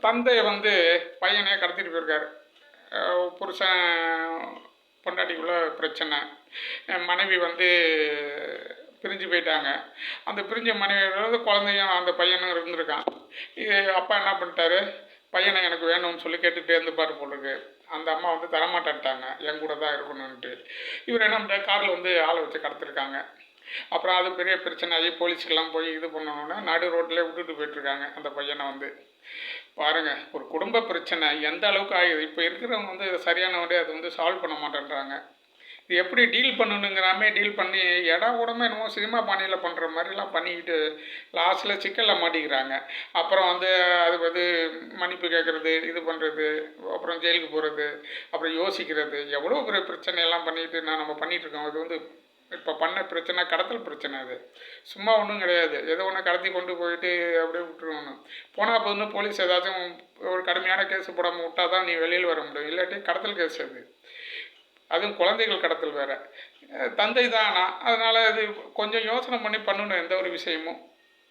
தந்தை வந்து பையனே கடத்திட்டு போயிருக்காரு. புருஷன் பொண்டாட்டிக்குள்ள பிரச்சனை. மனைவி வந்து பிரிஞ்சு போயிட்டாங்க. அந்த பிரிஞ்ச மனைவியோட குழந்தையும் அந்த பையனும் இருந்திருக்கான். அப்பா என்ன பண்ணிட்டாரு, பையனை எனக்கு வேணும்னு சொல்லி கேட்டுகிட்டே இருந்துப்பார் போட்டிருக்கு. அந்த அம்மா வந்து தரமாட்டேன்ட்டாங்க, என் கூட தான் இருக்கணும்ன்ட்டு. இவர் என்ன பண்ணிட்டார், காரில் வந்து ஆளை வச்சு கடத்திருக்காங்க. அப்புறம் அது பெரிய பிரச்சனை ஆகி போலீஸுக்கெல்லாம் போய் இது பண்ணணுன்னா நடு ரோட்டில் விட்டுட்டு போயிட்டுருக்காங்க அந்த பையனை வந்து. பாருங்கள், ஒரு குடும்ப பிரச்சனை எந்த அளவுக்கு ஆகுது. இப்போ இருக்கிறவங்க வந்து சரியான வழியை அதை வந்து சால்வ் பண்ண மாட்டேன்றாங்க. இது எப்படி டீல் பண்ணணுங்கிறாமே டீல் பண்ணி இட கூடமே என்னமோ சினிமா பாணியில் பண்ணுற மாதிரிலாம் பண்ணிக்கிட்டு லாஸ்ட்டில் சிக்கலில் மாட்டிக்கிறாங்க. அப்புறம் வந்து அது வந்து மன்னிப்பு கேட்குறது, இது பண்ணுறது, அப்புறம் ஜெயிலுக்கு போகிறது, அப்புறம் யோசிக்கிறது, எவ்வளோ பெரிய பிரச்சனையெல்லாம் பண்ணிக்கிட்டு நம்ம பண்ணிகிட்ருக்கோம். அது வந்து இப்போ பண்ண பிரச்சனை கடத்தல் பிரச்சனை. அது சும்மா ஒன்றும் கிடையாது. ஏதோ ஒன்று கடத்தி கொண்டு போயிட்டு அப்படியே விட்டுருவோம். போனால் போதுன்னு போலீஸ் ஏதாச்சும் ஒரு கடுமையான கேஸ் போடாமல் விட்டால் தான் நீ வெளியில் வர முடியும். இல்லாட்டி கடத்தல் கேஸ் அது. அதுவும் குழந்தைகள் கடத்தல் வேறு. தந்தை தான் ஆனால் அதனால் இது கொஞ்சம் யோசனை பண்ணி பண்ணணும் எந்த ஒரு விஷயமும்.